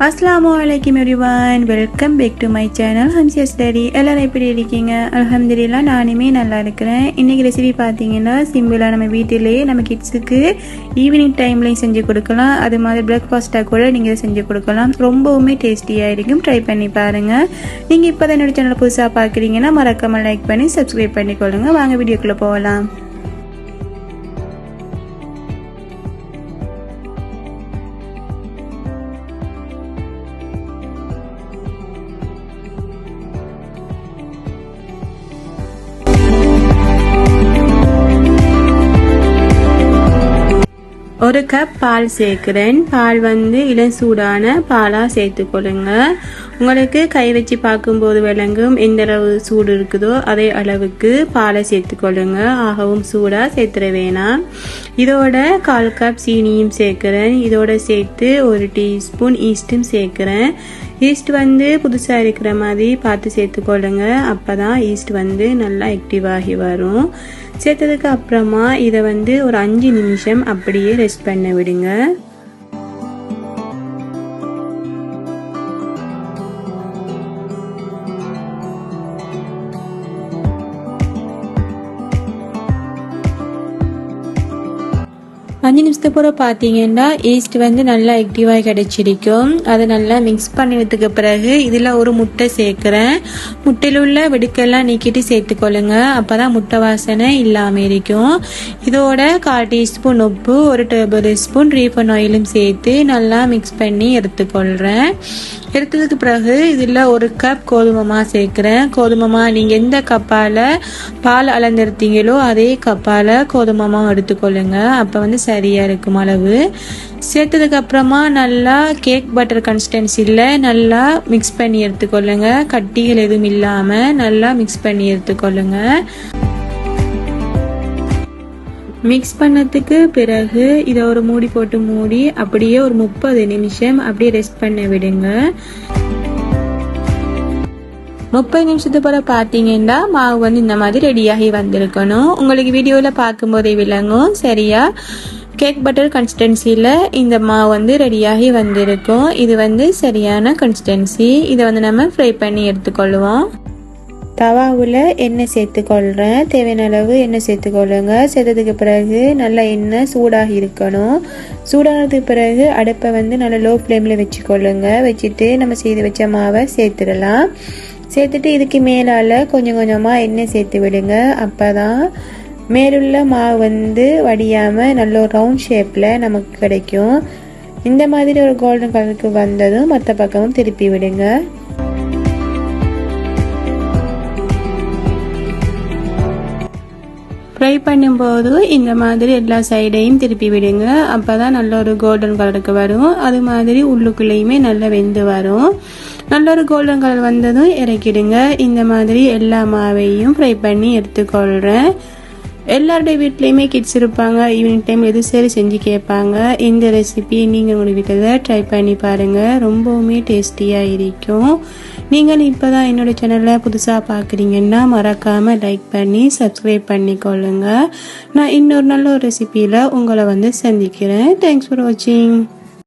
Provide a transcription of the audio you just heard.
Assalamualaikum everyone, welcome back to my channel Hamsia Study. எல்லாரும் எப்படி இருக்கீங்க? அல்ஹம்துலில்லாஹ் நானுமே நல்லா இருக்கிறேன். இன்னைக்கு ரெசிபி பார்த்தீங்கன்னா சிம்பிளா நம்ம வீட்டிலேயே நம்ம கிட்ஸுக்கு ஈவினிங் டைம்லயும் செஞ்சு கொடுக்கலாம். அது மாதிரி பிரேக்ஃபாஸ்டா கூட நீங்க செஞ்சு கொடுக்கலாம். ரொம்பவுமே டேஸ்டியா இருக்கும். ட்ரை பண்ணி பாருங்க. நீங்க இப்பதான் என்னோட சேனலை புதுசா பார்க்கறீங்கன்னா மறக்காம லைக் பண்ணி சப்ஸ்கிரைப் பண்ணிக்கொள்ளுங்க. வாங்க வீடியோக்குள்ள போகலாம். ஒரு கப் பால் சேர்க்கிறேன். பால் இளம் சூடான பாலாக சேர்த்துக்கொள்ளுங்க. உங்களுக்கு கை வச்சு பார்க்கும்போது விளங்கும் எந்த அளவு சூடு இருக்குதோ அதே அளவுக்கு பாலை சேர்த்துக்கொள்ளுங்க. ஆகவும் சூடாக சேர்த்துட வேணாம். இதோட 1/4 கப் சீனியும் சேர்க்கிறேன். இதோட சேர்த்து 1 டீஸ்பூன் ஈஸ்டும் சேர்க்கிறேன். ஈஸ்ட் புதுசாக இருக்கிற மாதிரி பார்த்து சேர்த்துக்கொள்ளுங்க. அப்போ தான் ஈஸ்ட் நல்லா ஆக்டிவ் ஆகி வரும். சேர்த்ததுக்கு அப்புறமா இதை ஒரு 5 நிமிஷம் அப்படியே ரெஸ்ட் பண்ண விடுங்க. அஞ்சு நிமிஷத்துக்கு பிறகு பார்த்தீங்கன்னா ஈஸ்ட் நல்லா ஆக்டிவாக கிடைச்சிருக்கும். அதை நல்லா மிக்ஸ் பண்ணினதுக்கு பிறகு இதில் ஒரு முட்டை சேர்க்குறேன். முட்டையில் உள்ள வெடுக்கெல்லாம் நீக்கிட்டு சேர்த்துக்கொள்ளுங்க. அப்போ தான் முட்டை வாசனை இல்லாமல் இருக்கும். இதோட 1/4 டீஸ்பூன் உப்பு, 1 டேபிள் ஸ்பூன் ரீஃபைண்ட் ஆயிலும் சேர்த்து நல்லா மிக்ஸ் பண்ணி எடுத்துக்கொள்கிறேன். எடுத்ததுக்கு பிறகு இதில் 1 கப் கோதுமை மாவு சேர்க்குறேன். கோதுமை மாவு நீங்கள் எந்த கப்பால் பால் அளந்தெடுத்தீங்களோ அதே கப்பால் கோதுமை மாவு எடுத்துக்கொள்ளுங்க. அப்போ சரியாக இருக்கும் அளவு. சேர்த்ததுக்கு அப்புறமா நல்லா கேக் பட்டர் கன்சிஸ்டன்சியில் நல்லா மிக்ஸ் பண்ணி எடுத்துக்கொள்ளுங்க. கட்டிகள் எதுவும் இல்லாமல் நல்லா மிக்ஸ் பண்ணி எடுத்துக்கொள்ளுங்க. மிக்ஸ் பண்ணதுக்கு பிறகு இதை ஒரு மூடி போட்டு மூடி அப்படியே ஒரு 30 நிமிஷம் அப்படியே ரெஸ்ட் பண்ண விடுங்க. 30 நிமிஷத்துக்கு போல பார்த்தீங்கன்னா மாவு இந்த மாதிரி ரெடியாகி வந்திருக்கணும். உங்களுக்கு வீடியோவில் பார்க்கும்போதே விளங்கும். சரியா கேக் பட்டர் கன்சிஸ்டன்சியில் இந்த மாவு ரெடியாகி வந்திருக்கும். இது சரியான கன்சிஸ்டன்சி. இதை நம்ம ஃப்ரை பண்ணி எடுத்துக்கொள்வோம். தவாவில் எண்ணெய் சேர்த்துக்கொள்கிறேன். தேவையான அளவு எண்ணெய் சேர்த்துக்கொள்ளுங்க. சேர்த்ததுக்கு பிறகு நல்லா எண்ணெய் சூடாகி இருக்கணும். சூடானதுக்கு பிறகு அடுப்பை நல்லா லோ ஃப்ளேமில் வச்சுக்கொள்ளுங்க. வச்சுட்டு நம்ம செய்து வச்ச மாவை சேர்த்துடலாம். சேர்த்துட்டு இதுக்கு மேலால் கொஞ்சம் கொஞ்சமாக எண்ணெய் சேர்த்து விடுங்க. அப்போ தான் மேலுள்ள மாவு வடியாமல் நல்ல ஒரு ரவுண்ட் ஷேப்பில் நமக்கு கிடைக்கும். இந்த மாதிரி ஒரு கோல்டன் கலருக்கு வந்ததும் மற்ற பக்கமும் திருப்பி விடுங்க. ஃப்ரை பண்ணும்போது இந்த மாதிரி எல்லா சைடையும் திருப்பி விடுங்க. அப்போ தான் நல்ல ஒரு கோல்டன் கலருக்கு வரும். அது மாதிரி உள்ளுக்குள்ளேயுமே நல்லா வெந்து வரும். நல்ல ஒரு கோல்டன் கலர் வந்ததும் இறக்கிடுங்க. இந்த மாதிரி எல்லா மாவையும் ஃப்ரை பண்ணி எடுத்துக்கொள்கிறேன். எல்லாருடைய வீட்லேயுமே கிட்ஸ் இருப்பாங்க. ஈவினிங் டைம் எது சரி செஞ்சு கேட்பாங்க. இந்த ரெசிபி நீங்கள் உங்கள் வீட்டில் ட்ரை பண்ணி பாருங்கள். ரொம்பவுமே டேஸ்டியாக இருக்கும். நீங்கள் இப்போ தான் என்னோடய சேனலை புதுசாக பார்க்குறீங்கன்னா மறக்காமல் லைக் பண்ணி சப்ஸ்கிரைப் பண்ணிக்கொள்ளுங்க. நான் இன்னொரு நல்ல ஒரு ரெசிபியில் உங்களை சந்திக்கிறேன். தேங்க்ஸ் ஃபார் வாட்சிங்.